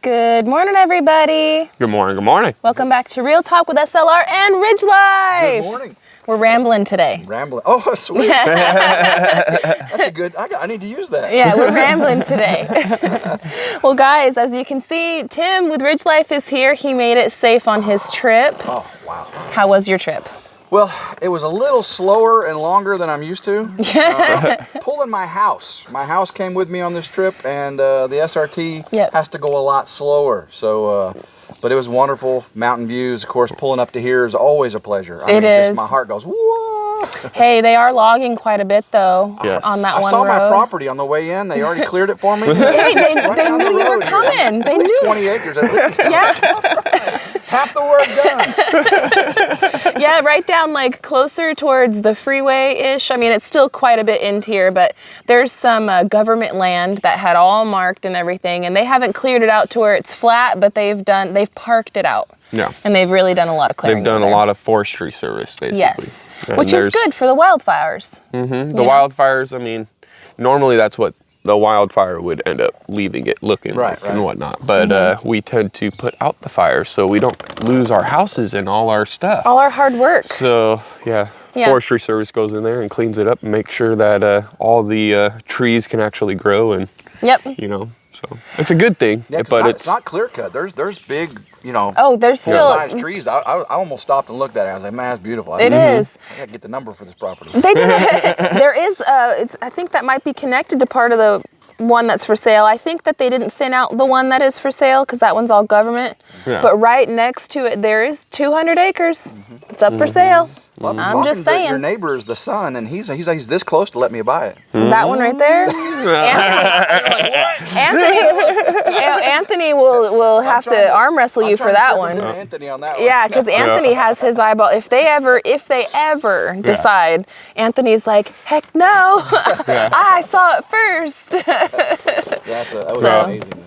Good morning, everybody. Good morning, good morning. Welcome back to Real Talk with SLR and Ridge Life. Good morning. We're rambling today. Rambling. Oh, sweet. That's a good, I need to use that. Yeah, we're rambling today. Well, guys, as you can see, Tim with Ridge Life is here. He made it safe on his trip. Oh, wow. How was your trip? Well, it was a little slower and longer than I'm used to. Pulling my house. My house came with me on this trip, and the SRT has to go a lot slower. So, but it was wonderful. Mountain views, of course, pulling up to here is always a pleasure. I mean, is. Just my heart goes, whoa. Hey, they are logging quite a bit, though, on that one road. I saw my property on the way in. They already cleared it for me. Hey, they knew you were coming. They knew. 20 acres at least. Yeah. Half the work done. Yeah, right down like closer towards the freeway-ish. I mean, it's still quite a bit into here, but there's some government land that had all marked and everything, and they haven't cleared it out to where it's flat, but they've parked it out. Yeah. And they've really done a lot of clearing. They've done a lot of forestry service, basically. Yes. And which is good for the wildfires. Mm-hmm. The wildfires, I mean, normally that's what the wildfire would end up leaving it looking like and whatnot. But we tend to put out the fire so we don't lose our houses and all our stuff. All our hard work. So, forestry service goes in there and cleans it up and makes sure that all the trees can actually grow and, you know, so it's a good thing. Yeah, but it's not clear cut. There's big, you know, there's still full-size trees. I almost stopped and looked at it. I was like, man, that's beautiful. It is. I gotta get the number for this property. They did. There is. I think that might be connected to part of the one that's for sale. I think that they didn't thin out the one that is for sale because that one's all government. Yeah. But right next to it, there is 200 acres. It's up for sale. Well, I'm just saying. Your neighbor is the son, and he's this close to let me buy it. That one right there. Anthony will have to arm wrestle you for that one. Anthony on that one. Yeah, because Anthony has his eyeball. If they ever decide, Anthony's like, heck no, I saw it first. That was amazing.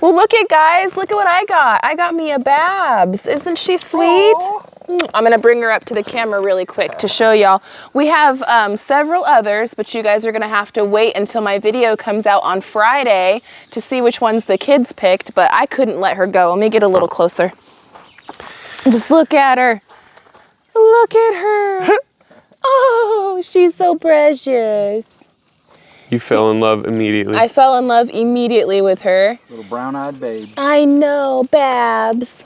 Well, look at what I got. I got me a Babs. Isn't she sweet? Aww. I'm going to bring her up to the camera really quick to show y'all. We have several others, but you guys are going to have to wait until my video comes out on Friday to see which ones the kids picked, but I couldn't let her go. Let me get a little closer. Just look at her. Look at her. Oh, she's so precious. You fell in love immediately. I fell in love immediately with her. Little brown-eyed babe. I know, Babs.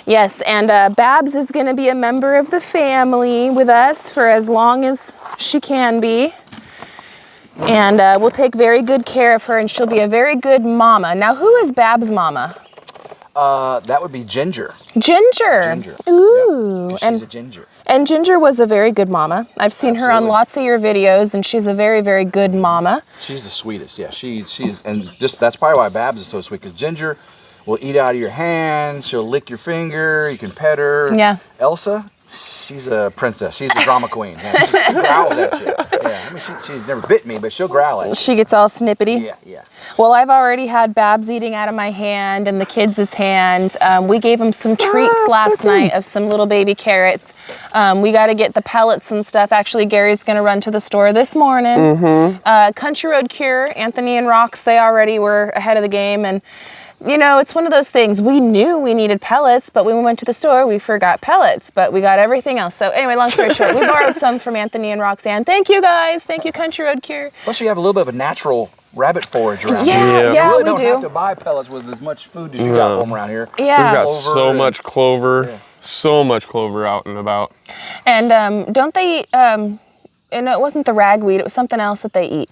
Yes, and Babs is going to be a member of the family with us for as long as she can be. And we'll take very good care of her, and she'll be a very good mama. Now, who is Babs' mama? That would be Ginger. Ginger. Ooh. Yep, she's a Ginger. And Ginger was a very good mama. I've seen her on lots of your videos, and she's a very, very good mama. She's the sweetest. Yeah, she's and just that's probably why Babs is so sweet, because Ginger will eat out of your hand. She'll lick your finger. You can pet her. Yeah. Elsa, she's a princess. She's the drama queen. Yeah, she growls at you. Yeah, I mean, she's never bit me, but she'll growl at you. She gets all snippety. Yeah. Well, I've already had Babs eating out of my hand and the kids' hand. We gave them some treats last night of some little baby carrots. We got to get the pellets and stuff. Actually, Gary's going to run to the store this morning. Country Road Cure, Anthony and Rox, they already were ahead of the game. And you know, it's one of those things. We knew we needed pellets, but when we went to the store, we forgot pellets, but we got everything else. So anyway, long story short, we borrowed some from Anthony and Roxanne. Thank you, guys. Thank you, Country Road Cure. Plus, you have a little bit of a natural rabbit forage around here. Yeah, we don't have to buy pellets with as much food as you got from around here. Yeah. We've got so much clover, so much clover out and about. And don't they, and it wasn't the ragweed, it was something else that they eat.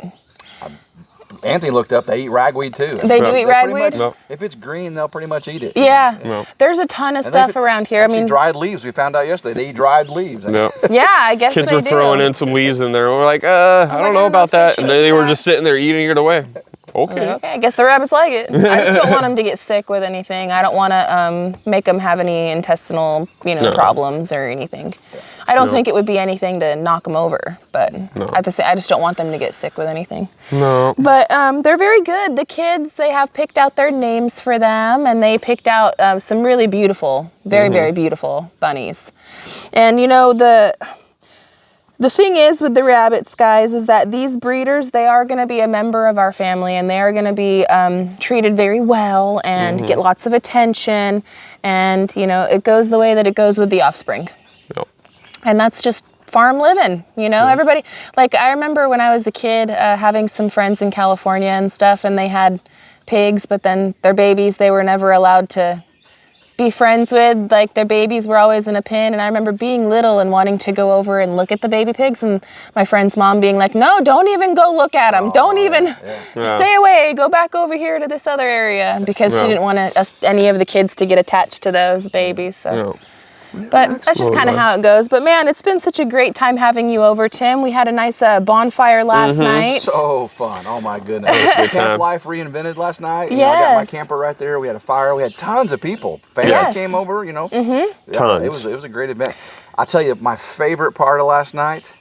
Anthony looked up, they eat ragweed too. They do eat ragweed? If it's green, they'll pretty much eat it. Yeah. There's a ton of stuff around here. I mean, dried leaves, we found out yesterday. They eat dried leaves. Yeah, I guess they do. Kids were throwing in some leaves in there. We're like, I don't know about that. And they were just sitting there eating it away. Okay, I guess the rabbits like it. I just don't want them to get sick with anything. I don't want to make them have any intestinal, problems or anything. I don't think it would be anything to knock them over, but I just don't want them to get sick with anything. No. But they're very good. The kids, they have picked out their names for them, and they picked out some really beautiful, very, very beautiful bunnies. And The thing is with the rabbits, guys, is that these breeders, they are going to be a member of our family, and they are going to be treated very well and get lots of attention. And, you know, it goes the way that it goes with the offspring. Yep. And that's just farm living, you know? Everybody, like, I remember when I was a kid having some friends in California and stuff, and they had pigs, but then their babies, they were never allowed to be friends with. Like, their babies were always in a pen. And I remember being little and wanting to go over and look at the baby pigs, and my friend's mom being like, no, don't even go look at them. Don't even stay away. Go back over here to this other area, because she didn't want any of the kids to get attached to those babies. So. But that's just kind of how it goes. But man, it's been such a great time having you over, Tim. We had a nice bonfire last night. So fun. Oh my goodness. Camp Life reinvented last night. You know, I got my camper right there. We had a fire. We had tons of people. Families came over, you know. Tons. It was a great event. I tell you, my favorite part of last night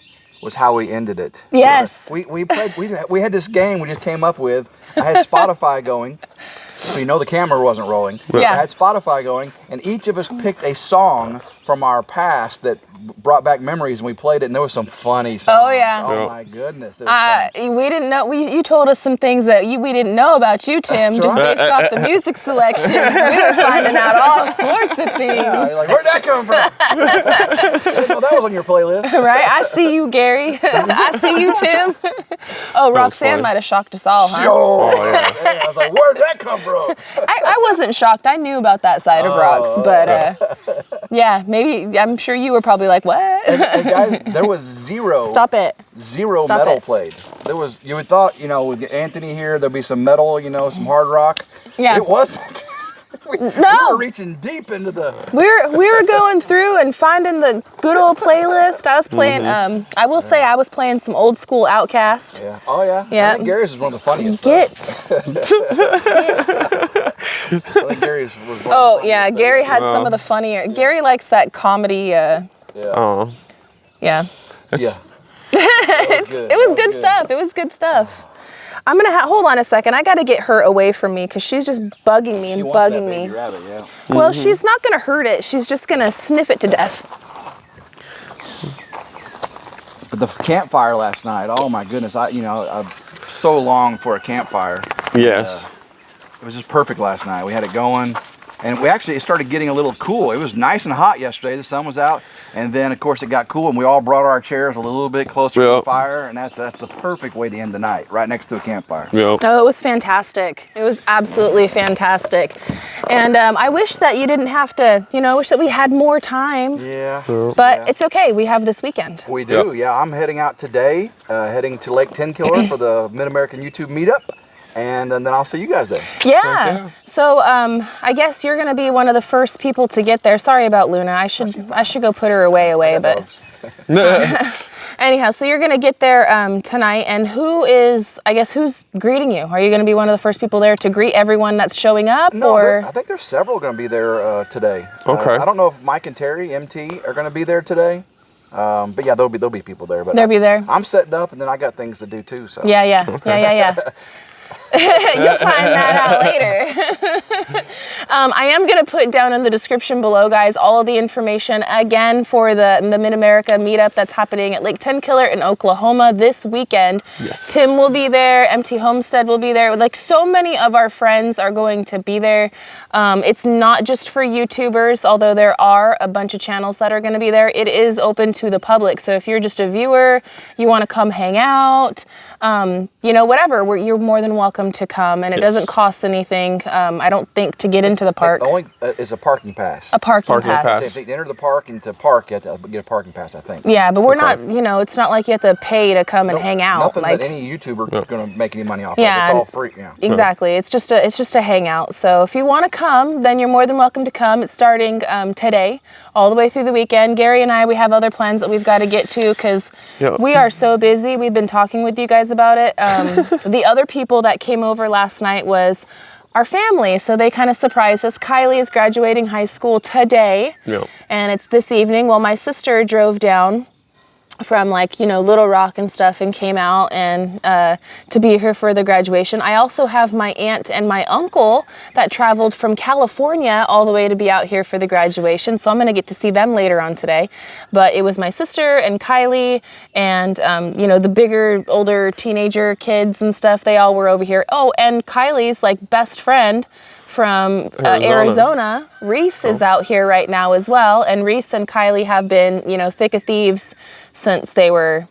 was how we ended it. Yes. We played, we had this game we just came up with. I had Spotify going. So you know the camera wasn't rolling. I had Spotify going, and each of us picked a song from our past that brought back memories, and we played it, and there was some funny songs. Oh yeah. Oh my goodness. We didn't know. You told us some things that we didn't know about you, Tim, just based off the music selection. We were finding out all sorts of things. Yeah, you're like, where'd that come from? I didn't know that was on your playlist. Right? I see you, Gary. I see you, Tim. Oh, Roxanne might have shocked us all, huh? Oh, yeah. I was like, where'd that come from? I wasn't shocked. I knew about that side of Rox, but yeah, maybe, I'm sure you were probably like, what? And guys, there was zero. Stop it. Zero metal played. There was, you would thought, you know, with Anthony here, there'd be some metal, you know, some hard rock. Yeah. It wasn't. We were reaching deep into the. We were going through and finding the good old playlist. I was playing. I will say I was playing some old school Outkast. Yeah. Oh yeah. Yeah. I think Gary's is one of the funniest. I think Gary's was one of the yeah, Gary had some of the funnier. Gary likes that comedy. Yeah. Oh. Yeah. Yeah. It was good stuff. It was good stuff. I'm gonna hold on a second. I gotta get her away from me because she's just bugging me and bugging me. Rabbit, yeah. Well, she's not gonna hurt it. She's just gonna sniff it to death. But the campfire last night. Oh my goodness! I so long for a campfire. Yes. It was just perfect last night. We had it going, and it started getting a little cool. It was nice and hot yesterday. The sun was out. And then, of course, it got cool, and we all brought our chairs a little bit closer to the fire, and that's the perfect way to end the night, right next to a campfire. Yep. Oh, it was fantastic. It was absolutely fantastic. And I wish that you didn't have to, I wish that we had more time. Yeah. But it's okay. We have this weekend. We do, yeah. I'm heading out today, heading to Lake Tenkiller for the Mid-American YouTube meetup. And then I'll see you guys there. Yeah. So I guess you're gonna be one of the first people to get there. Sorry about Luna. I should go put her away. But anyhow, so you're gonna get there tonight. And who's greeting you? Are you gonna be one of the first people there to greet everyone that's showing up? No, I think there's several gonna be there today. Okay. I don't know if Mike and Terry, MT, are gonna be there today. But yeah, there'll be people there. But they'll be there. I'm setting up, and then I got things to do too. So yeah. You'll find that out later. I am going to put down in the description below, guys, all of the information again for the Mid-America meetup that's happening at Lake Tenkiller in Oklahoma this weekend. Yes. Tim will be there. MT Homestead will be there. Like, so many of our friends are going to be there. It's not just for YouTubers, although there are a bunch of channels that are going to be there. It is open to the public. So if you're just a viewer, you want to come hang out, whatever, you're more than welcome to come, and it doesn't cost anything. I don't think, to get into the park. Only is a parking pass. A parking pass. If they enter the park and to park, you have to get a parking pass, I think. Yeah, but we're not. It's not like you have to pay to come and hang out. Nothing that any YouTuber is going to make any money off of. It's all free. Yeah. Exactly. It's just a hangout. So if you want to come, then you're more than welcome to come. It's starting today, all the way through the weekend. Gary and we have other plans that we've got to get to because we are so busy. We've been talking with you guys about it. The other people that came over last night was our family, so they kind of surprised us. Kylie is graduating high school today, and it's this evening. Well, my sister drove down from like, you know, Little Rock and stuff, and came out and to be here for the graduation. I also have my aunt and my uncle that traveled from California all the way to be out here for the graduation. So I'm going to get to see them later on today. But it was my sister and Kylie and, you know, the bigger, older teenager kids and stuff. They all were over here. Oh, and Kylie's like best friend from Arizona, Reese is out here right now as well. And Reese and Kylie have been, you know, thick of thieves since they were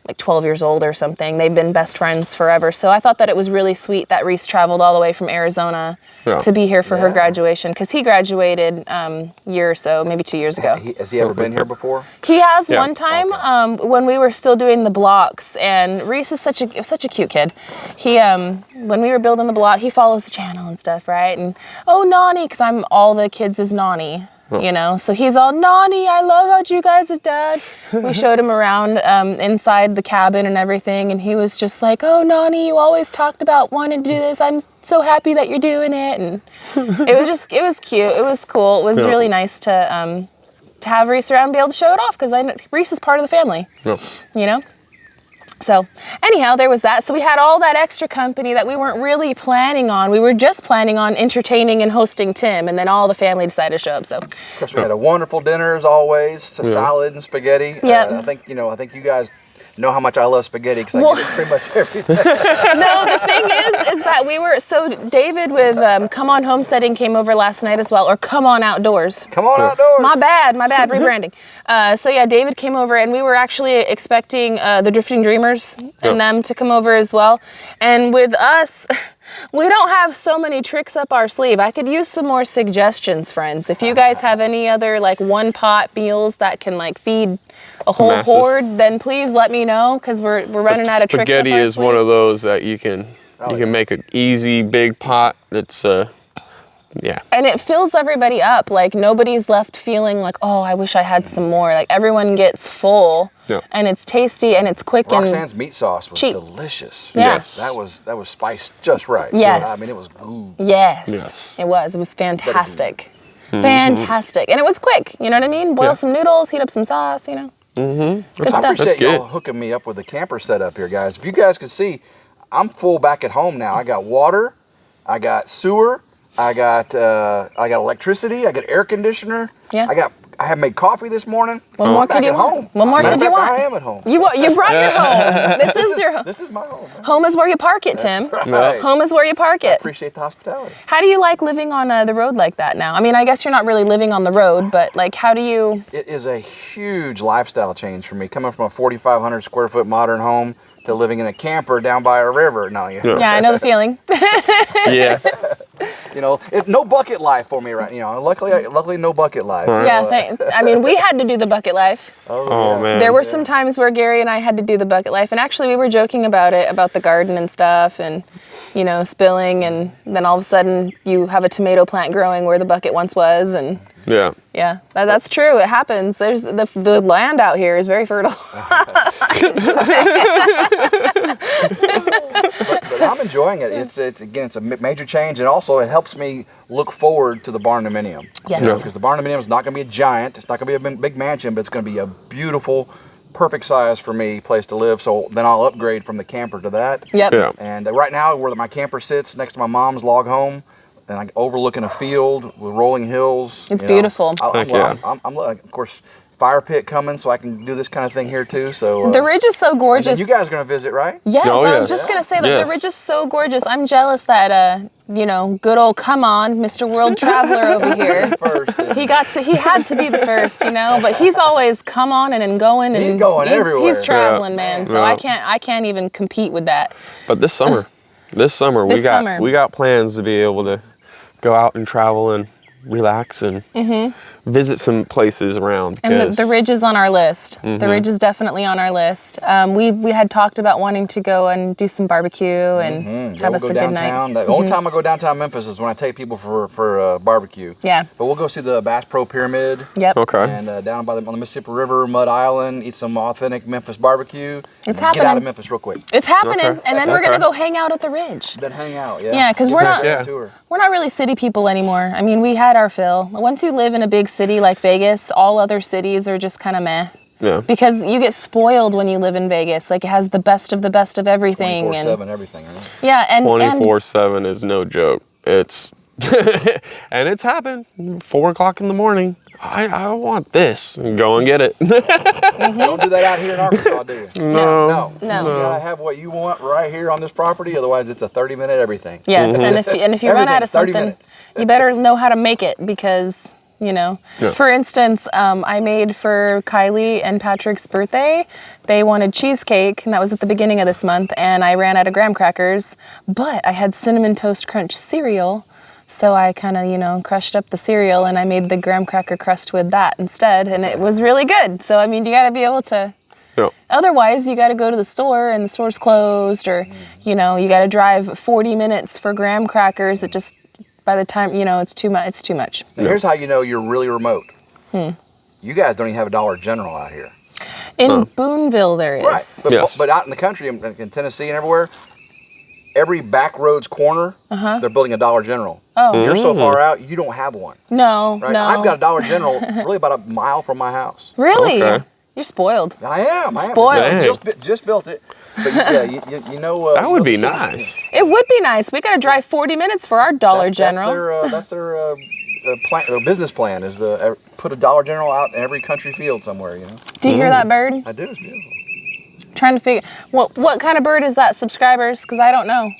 like 12 years old or something. They've been best friends forever. So I thought that it was really sweet that Reese traveled all the way from Arizona to be here for her graduation, because he graduated a year or so, maybe 2 years ago. Has he ever been here before? He has one time when we were still doing the blocks, and Reese is such a cute kid. He when we were building the block, he follows the channel and stuff, right? And Nani, because I'm all the kids is Nani. You know, so he's all, Nani, I love what you guys have done. We showed him around inside the cabin and everything, and he was just like, oh, Nani, you always talked about wanting to do this. I'm so happy that you're doing it. And it was cute. It was cool. It was really nice to have Reese around and be able to show it off, because Reese is part of the family, you know? So anyhow, there was that. So we had all that extra company that we weren't really planning on. We were just planning on entertaining and hosting Tim, and then all the family decided to show up. So of course we had a wonderful dinner as always, salad and spaghetti. Yeah. I think you guys know how much I love spaghetti, because I get pretty much everything. No, the thing is that we were, so David with Come On Homesteading came over last night as well, or Come On Outdoors. Come On Outdoors. My bad, rebranding. So yeah, David came over, and we were actually expecting the Drifting Dreamers and them to come over as well. And with us, we don't have so many tricks up our sleeve. I could use some more suggestions, friends. If you guys have any other like one pot meals that can like feed a whole horde, then please let me know, because we're running out of tricks. Spaghetti is one of those that you can make an easy big pot. It's and it fills everybody up. Like nobody's left feeling like, oh, I wish I had some more. Like everyone gets full, and it's tasty and it's quick. Roxanne's meat sauce was cheap. Delicious. Yeah. Yes. That was spiced just right. Yes. I mean, it was ooh. Yes. It was fantastic. Fantastic. And it was quick, you know what I mean? Boil some noodles, heat up some sauce, you know. Good stuff. I appreciate y'all hooking me up with the camper setup here, guys. If you guys could see, I'm full back at home now. I got water, I got sewer, I got electricity, I got air conditioner. Yeah. I have made coffee this morning. What more could you want? What more could you want? I am at home. You brought your home. This is my home. Man. Home is where you park it, Tim. Right. Home is where you park it. I appreciate the hospitality. How do you like living on the road like that now? I mean, I guess you're not really living on the road, but like, how do you? It is a huge lifestyle change for me, coming from a 4,500 square foot modern home to living in a camper down by a river. No, yeah, I know the feeling. Yeah. You know, no bucket life for me right now. You know, luckily no bucket life. Yeah, I mean, we had to do the bucket life. Oh man. There were some times where Gary and I had to do the bucket life, and actually we were joking about it, about the garden and stuff, and you know, spilling, and then all of a sudden you have a tomato plant growing where the bucket once was, and yeah, that's true. It happens. There's the land out here is very fertile. but I'm enjoying it. It's a major change, and also it helps me look forward to the barn-dominium. Yes. Because the barn-dominium is not going to be a giant. It's not going to be a big mansion, but it's going to be a beautiful, perfect size for me place to live. So then I'll upgrade from the camper to that. Yep. Yeah. And right now, where my camper sits next to my mom's log home, and I'm overlooking a field with rolling hills. It's beautiful. I'm of course, fire pit coming, so I can do this kind of thing here too. So the ridge is so gorgeous. You guys are gonna visit, right? Yes, I was just gonna say that the ridge is so gorgeous. I'm jealous that you know, good old come on, Mr. World Traveler over here. He had to be the first, you know, but he's always come on and going, and he's going everywhere. He's traveling, man. So I can't even compete with that. But this summer, we got plans to be able to go out and travel and relax and visit some places around. And the ridge is on our list. The ridge is definitely on our list. We had talked about wanting to go and do some barbecue and have us a good night. The only time I go downtown Memphis is when I take people for barbecue. Yeah. But we'll go see the Bass Pro Pyramid. Yep. Okay. And down on the Mississippi River, Mud Island, eat some authentic Memphis barbecue. It's happening. Get out of Memphis real quick. It's happening. Okay. And then we're gonna go hang out at the ridge. Then hang out. Yeah. Yeah, because we're not really city people anymore. I mean, we had our fill. Once you live in a big city like Vegas, all other cities are just kind of meh. Yeah. Because you get spoiled when you live in Vegas. Like, it has the best of everything. 24/7 everything, right? Yeah, and 24/7 is no joke. It's and it's happened. 4 o'clock in the morning. I want this. Go and get it. Don't do that out here in Arkansas, do you? No. You gotta have what you want right here on this property. Otherwise, it's a 30-minute everything. Yes, and if you run out of something, you better know how to make it because, you know. Yeah. For instance, I made for Kylie and Patrick's birthday. They wanted cheesecake, and that was at the beginning of this month. And I ran out of graham crackers, but I had Cinnamon Toast Crunch cereal. So I kind of, you know, crushed up the cereal and I made the graham cracker crust with that instead. And it was really good. So, I mean, you got to be able to, otherwise you got to go to the store and the store's closed or, you know, you got to drive 40 minutes for graham crackers. It just, by the time, you know, it's too much. It's too much. Now, here's how you know you're really remote. You guys don't even have a Dollar General out here. In Booneville there is. Right. But out in the country, in Tennessee and everywhere, every back roads corner, they're building a Dollar General. Oh. You're so far out, you don't have one. No, right? no. I've got a Dollar General really about a mile from my house. Really? Okay. You're spoiled. I am. Spoiled. I just built it. But yeah, you know. That would be nice. It would be nice. We got to drive 40 minutes for our Dollar General. That's their their business plan is to put a Dollar General out in every country field somewhere, you know. Do you hear that bird? I do. It's beautiful. Trying to figure what kind of bird is that, subscribers? Because I don't know.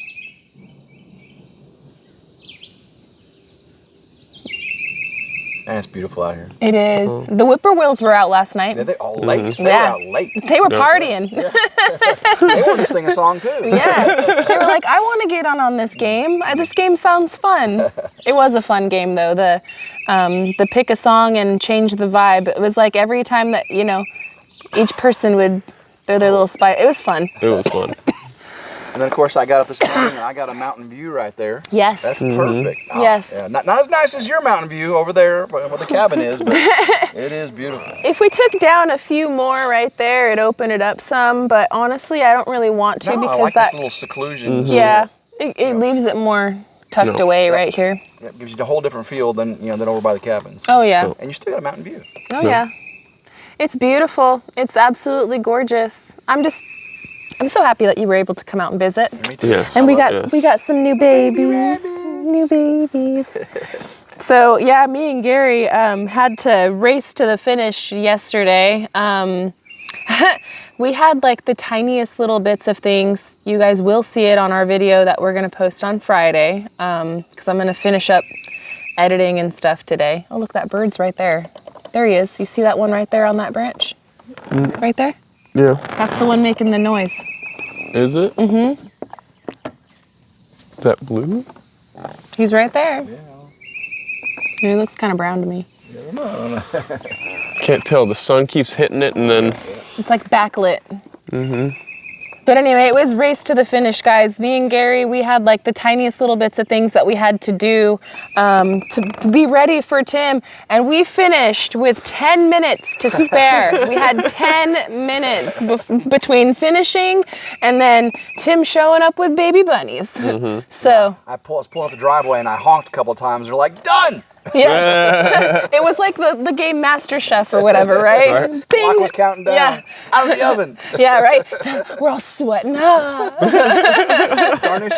And it's beautiful out here. It is. The whippoorwills were out last night. Yeah, they all late. They were out late. They were partying. Yeah. They wanted to sing a song too. Yeah. They were like, I want to get on this game. This game sounds fun. It was a fun game though. The pick a song and change the vibe. It was like every time that, you know, each person would throw their little spike. It was fun. It was fun. And then, of course, I got up this morning and I got a mountain view right there. Yes. That's perfect. Oh, yes. Yeah. Not as nice as your mountain view over there where the cabin is, but it is beautiful. If we took down a few more right there, it'd open it up some. But honestly, I don't really want to because I like that this little seclusion. Yeah, it leaves it more tucked away right here. Yeah, it gives you a whole different feel than than over by the cabins. Oh yeah. And you still got a mountain view. Oh yeah. It's beautiful. It's absolutely gorgeous. I'm so happy that you were able to come out and visit. Me too. Yes. And we got some new babies. New babies. So yeah, me and Gary had to race to the finish yesterday. We had like the tiniest little bits of things. You guys will see it on our video that we're gonna post on Friday. Because I'm gonna finish up editing and stuff today. Oh look, that bird's right there. There he is. You see that one right there on that branch? Right there? Yeah. That's the one making the noise. Is it? Mm-hmm. Is that blue? He's right there. Yeah. He looks kind of brown to me. Can't tell. The sun keeps hitting it and then... It's like backlit. Mm-hmm. But anyway, it was race to the finish, guys. Me and Gary, we had like the tiniest little bits of things that we had to do to be ready for Tim. And we finished with 10 minutes to spare. We had 10 minutes between finishing and then Tim showing up with baby bunnies. Mm-hmm. So I was pulling up the driveway and I honked a couple of times. They're like, done! Yes. It was like the game Master Chef or whatever, right? Ding. Clock was counting down. Yeah. Out of the oven. Yeah, right? We're all sweating. Garnish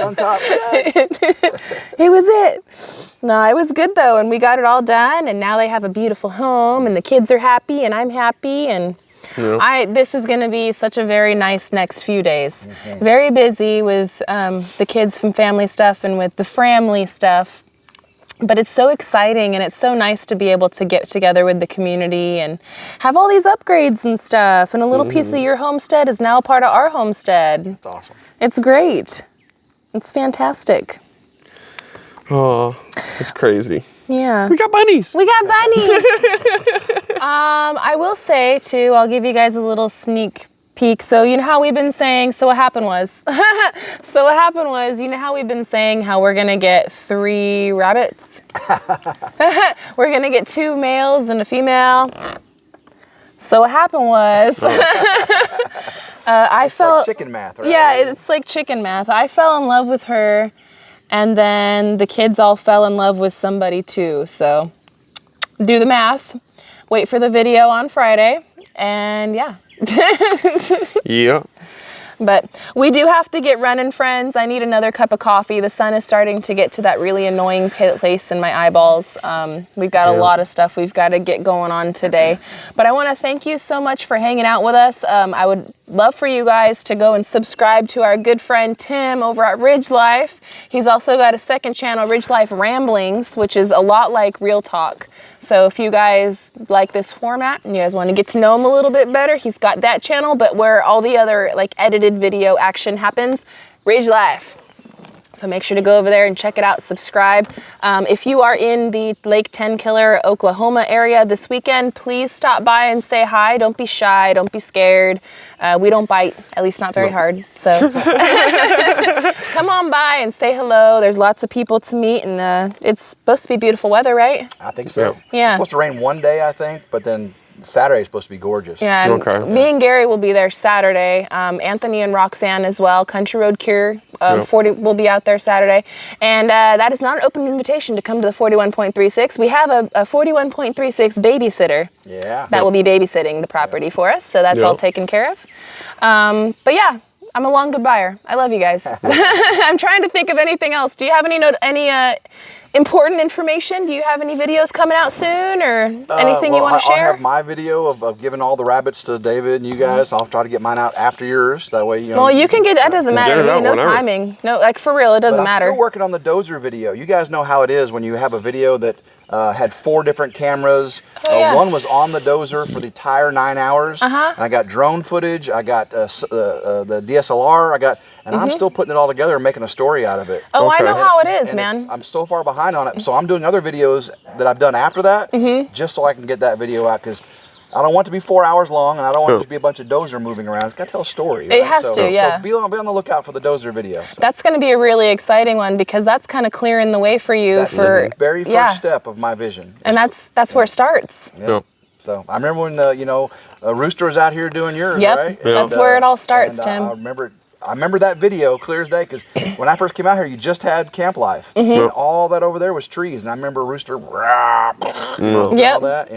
on top. It was it. No, it was good though, and we got it all done, and now they have a beautiful home, and the kids are happy, and I'm happy, and this is going to be such a very nice next few days. Mm-hmm. Very busy with the kids from family stuff and with the family stuff. But it's so exciting and it's so nice to be able to get together with the community and have all these upgrades and stuff. And a little piece of your homestead is now part of our homestead. That's awesome. It's great. It's fantastic. Oh, it's crazy. Yeah. We got bunnies. We got bunnies. I will say too, I'll give you guys a little sneak peek. So you know how we've been saying, you know how we've been saying how we're gonna get 3 rabbits? We're gonna get 2 males and a female. So what happened was, It's like chicken math, right? Yeah, it's like chicken math. I fell in love with her and then the kids all fell in love with somebody too. So do the math. Wait for the video on Friday. And yeah. Yeah. But we do have to get running, friends. I need another cup of coffee. The sun is starting to get to that really annoying place in my eyeballs. We've got a lot of stuff we've got to get going on today. But I want to thank you so much for hanging out with us. I would love for you guys to go and subscribe to our good friend Tim over at Ridge Life. He's also got a second channel, Ridge Life Ramblings, which is a lot like Real Talk. So if you guys like this format and you guys want to get to know him a little bit better, he's got that channel, but where all the other like edited video action happens, Ridge Life. So make sure to go over there and check it out, subscribe. If you are in the Lake Tenkiller, Oklahoma area this weekend, please stop by and say hi. Don't be shy, don't be scared. We don't bite, at least not very hard. So come on by and say hello. There's lots of people to meet, and it's supposed to be beautiful weather, right? I think so. Yeah. It's supposed to rain one day, I think, but then Saturday is supposed to be gorgeous. Yeah, me and Gary will be there Saturday. Anthony and Roxanne as well. Country Road Cure 40 will be out there Saturday. And that is not an open invitation to come to the 41.36. We have a 41.36 babysitter that will be babysitting the property for us. So that's all taken care of. But yeah, I'm a long goodbyer. I love you guys. I'm trying to think of anything else. Do you have any important information? Do you have any videos coming out soon or anything you want to share? I'll have my video of giving all the rabbits to David and you guys. I'll try to get mine out after yours. That way, you know. Well, you can get, that doesn't matter. No timing. No, like for real, it doesn't matter. I'm still working on the dozer video. You guys know how it is when you have a video that had 4 different cameras. One was on the dozer for the entire 9 hours. And I got drone footage. I got the DSLR. And I'm still putting it all together and making a story out of it. Oh, I know how it is, man. I'm so far behind on it. So I'm doing other videos that I've done after that just so I can get that video out, because I don't want it to be 4 hours long, and I don't want it to be a bunch of dozer moving around. It's got to tell a story. Right? It has to, yeah. So be on the lookout for the dozer video. So. That's going to be a really exciting one, because that's kind of clearing the way for you. That's the very first step of my vision. And that's where it starts. Yeah. So I remember when Rooster was out here doing yours, right? That's where it all starts, Tim. I remember that video clear as day, because when I first came out here, you just had Camp Life. And all that over there was trees. And I remember Rooster, all that,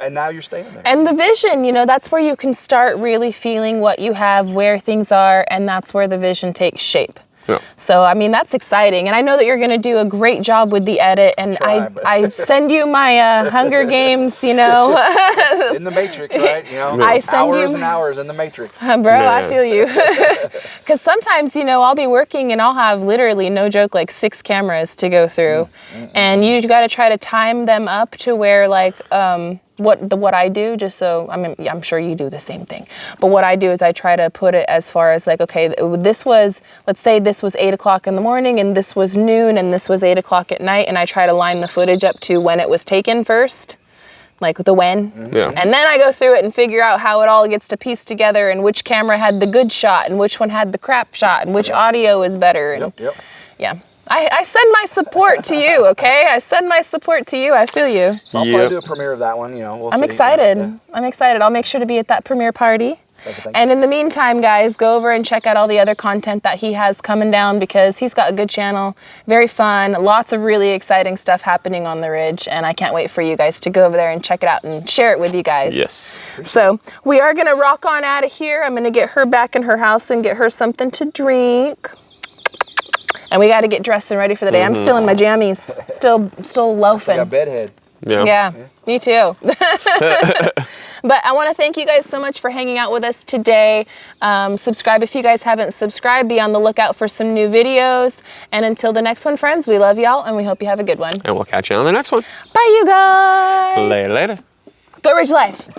and now you're staying there. And the vision, that's where you can start really feeling what you have, where things are, and that's where the vision takes shape. Yeah. So, I mean, that's exciting. And I know that you're going to do a great job with the edit. And I send you my Hunger Games, In the Matrix, right? I send hours and hours in the Matrix. Bro, I feel you. Because sometimes, I'll be working and I'll have literally, no joke, like 6 cameras to go through. And you got to try to time them up to where, like, what I do, just so, I'm sure you do the same thing, but what I do is I try to put it as far as like, okay, let's say this was 8 o'clock in the morning and this was noon and this was 8 o'clock at night, and I try to line the footage up to when it was taken first, like the when. And then I go through it and figure out how it all gets to piece together, and which camera had the good shot and which one had the crap shot and which audio is better. And yeah. I send my support to you, okay? I send my support to you. I feel you. So I'll probably do a premiere of that one, we'll see. I'm excited. I'm excited. I'll make sure to be at that premiere party. And in the meantime, guys, go over and check out all the other content that he has coming down, because he's got a good channel, very fun, lots of really exciting stuff happening on the Ridge, and I can't wait for you guys to go over there and check it out and share it with you guys. Yes. So we are going to rock on out of here. I'm going to get her back in her house and get her something to drink. And we got to get dressed and ready for the day. I'm still in my jammies, still loafing. I got bedhead. Yeah, me too. But I want to thank you guys so much for hanging out with us today. Subscribe if you guys haven't subscribed. Be on the lookout for some new videos. And until the next one, friends, we love y'all and we hope you have a good one. And we'll catch you on the next one. Bye, you guys. Later. Go Ridge Life.